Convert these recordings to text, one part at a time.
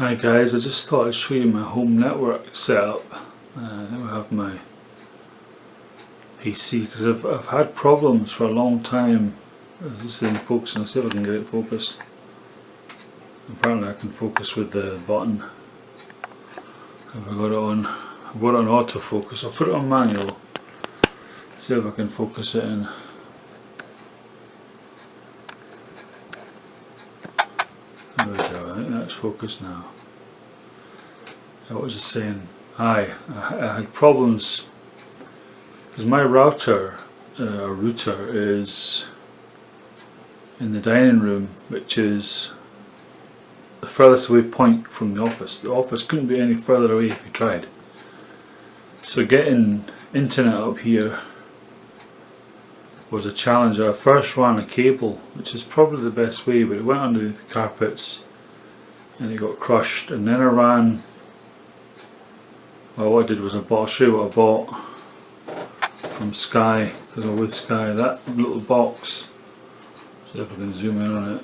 Hi guys, I just thought I'd show you my home network setup. Now I have my PC because I've had problems for a long time. This thing focusing. I'll see if I can get it focused. Apparently I can focus with the button. Have I got it on? I've got it on autofocus. I'll put it on manual. See if I can focus it in. There we go. I think that's focused now. What was I saying? I had problems because my router is in the dining room, which is the furthest away point from the office. The office couldn't be any further away if you tried. So getting internet up here was a challenge. I first ran a cable, which is probably the best way, but it went underneath the carpets and it got crushed. And then I ran, well, what I did was I'll show you what I bought from Sky, because I'm with Sky, that little box. See if I can zoom in on it.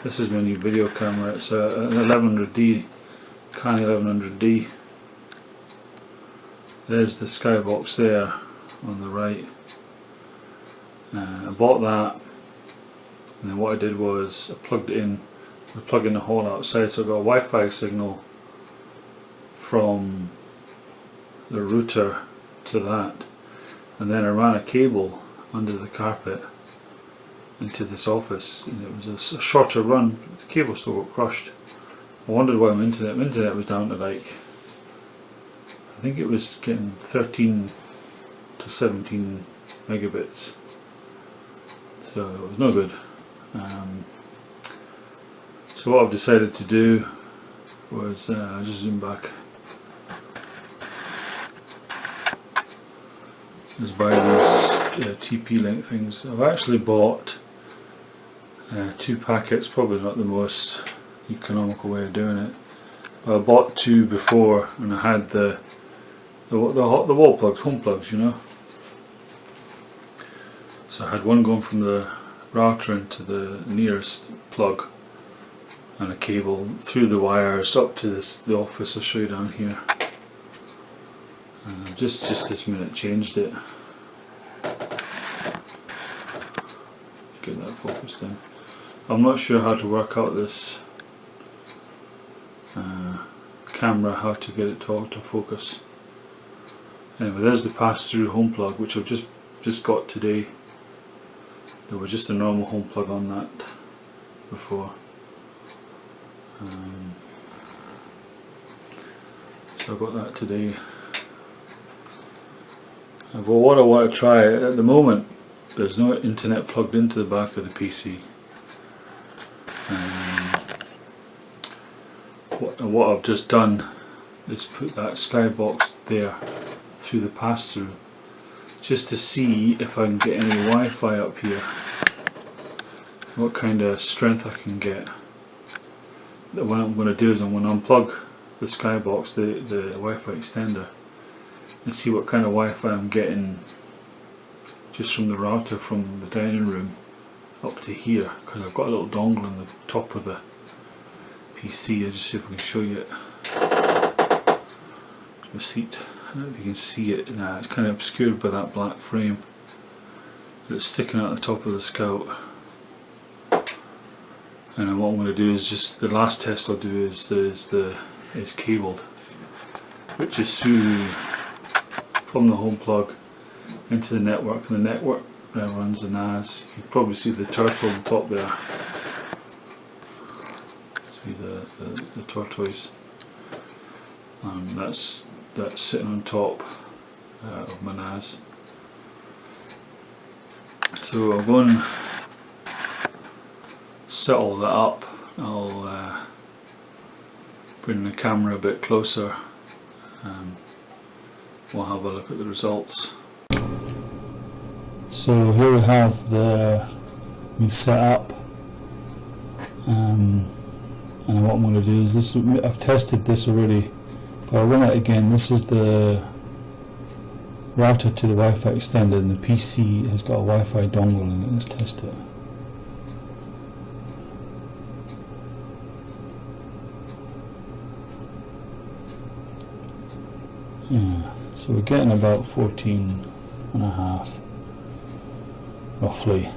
This is my new video camera. It's an 1100D, Canon 1100D. There's the Sky box there on the right. I bought that, and then what I did was I plugged it in. I plugged in the hole outside, so I got a Wi-Fi signal from the router to that, and then I ran a cable under the carpet into this office, and it was a shorter run. The cable still got crushed. I wondered why my internet was down to like, I think it was getting 13 to 17 megabits, so it was no good. So what I've decided to do was, I'll just zoom back, is buy these TP-Link things. I've actually bought 2 packets, probably not the most economical way of doing it, but I bought 2 before, and I had the wall plugs, home plugs, you know. So I had one going from the router into the nearest plug, and a cable through the wires up to the office. I'll show you down here. Just this minute changed it. Get that focused in. I'm not sure how to work out this camera, how to get it to autofocus. Anyway, there's the pass-through home plug, which I've just got today. There was just a normal home plug on that before. So I got that today. Well, what I want to try at the moment, there's no internet plugged into the back of the PC. What I've just done is put that Skybox there through the pass-through, just to see if I can get any Wi-Fi up here, what kind of strength I can get. What I'm going to do is I'm going to unplug the Skybox, the Wi-Fi extender, and see what kind of Wi-Fi I'm getting just from the router from the dining room up to here, because I've got a little dongle on the top of the PC. I'll just see if I can show you it. There's my seat. I don't know if you can see it. Nah, it's kind of obscured by that black frame, but it's sticking out the top of the Scout. And then what I'm going to do is just, the last test I'll do is cabled, which is through from the home plug into the network, and the network runs the NAS. You can probably see the turtle on top there. See the tortoise. That's sitting on top of my NAS. So I'll go and set all that up. I'll bring the camera a bit closer. We'll have a look at the results. So here we have me set up, and what I'm going to do is this. I've tested this already, but I'll run it again. This is the router to the Wi-Fi extender, and the PC has got a Wi-Fi dongle in it. Let's test it. Yeah, so we're getting about 14 and a half, roughly.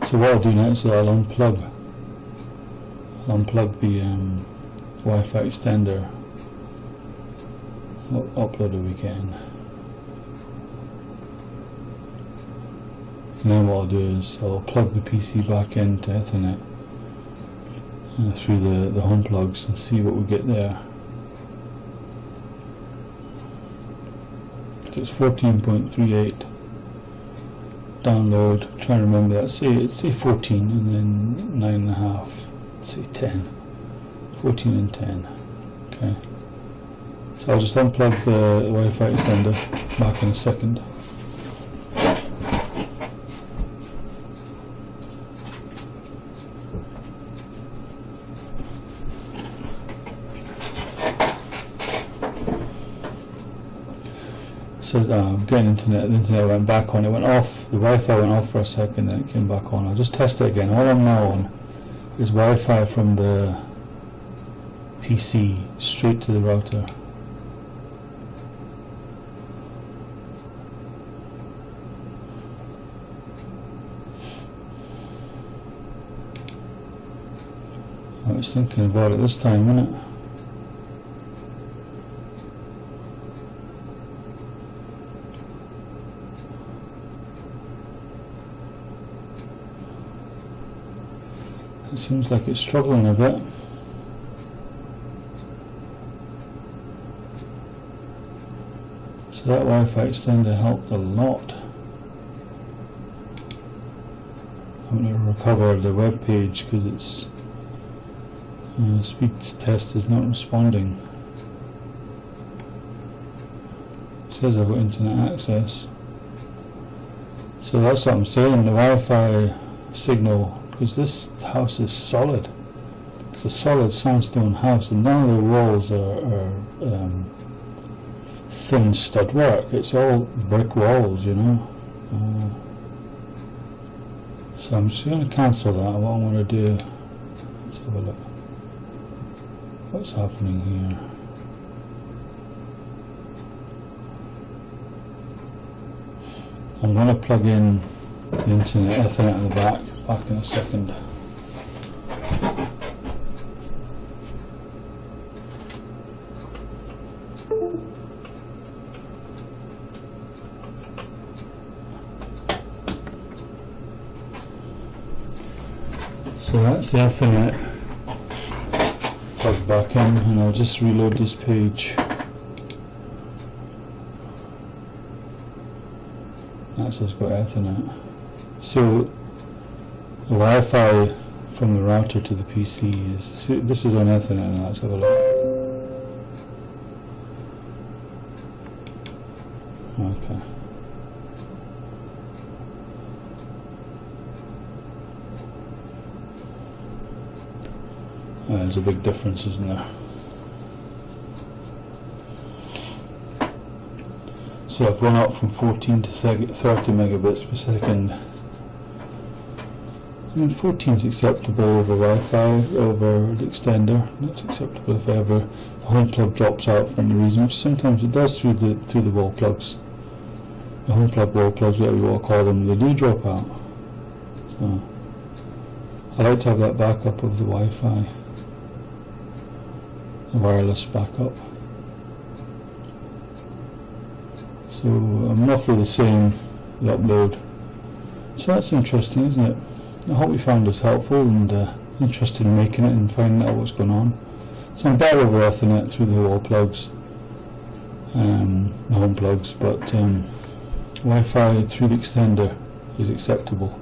So what I'll do next is I'll unplug the Wi-Fi extender, I'll upload it again, and then what I'll do is I'll plug the PC back into Ethernet through the home plugs and see what we get there. So it's 14.38 download. I'm trying to remember that. Say 14 and then 9.5. Say 10. 14 and 10. Okay. So I'll just unplug the Wi-Fi extender. Back in a second. So getting internet, the internet went back on, it went off, the Wi-Fi went off for a second, then it came back on. I'll just test it again. All I'm now on is Wi-Fi from the PC straight to the router. I was thinking about it this time, innit? It seems like it's struggling a bit. So that Wi-Fi extender helped a lot. I'm going to recover the web page because its speed test is not responding. It says I've got internet access. So that's what I'm saying, the Wi-Fi signal, because this house is solid. It's a solid sandstone house, and none of the walls are thin stud work. It's all brick walls, you know. So I'm just going to cancel that. What I'm going to do, let's have a look. What's happening here? I'm going to plug in the internet Ethernet at the back in a second. So that's the Ethernet plugged back in, and I'll just reload this page. That's just got Ethernet. So the Wi-Fi from the router to the PC is, this is on Ethernet now. Let's have a look. Okay. There's a big difference, isn't there? So I've gone up from 14 to 30 megabits per second. I mean, 14 is acceptable over Wi-Fi, over the extender. Not acceptable if ever the home plug drops out for any reason, which sometimes it does through the wall plugs. The home plug wall plugs, whatever you want to call them, they do drop out. So I like to have that backup of the Wi-Fi, the wireless backup. So I'm roughly the same, the upload. So that's interesting, isn't it? I hope you found this helpful and interested in making it and finding out what's going on. So I'm better over Ethernet through the wall plugs, the home plugs, but Wi-Fi through the extender is acceptable.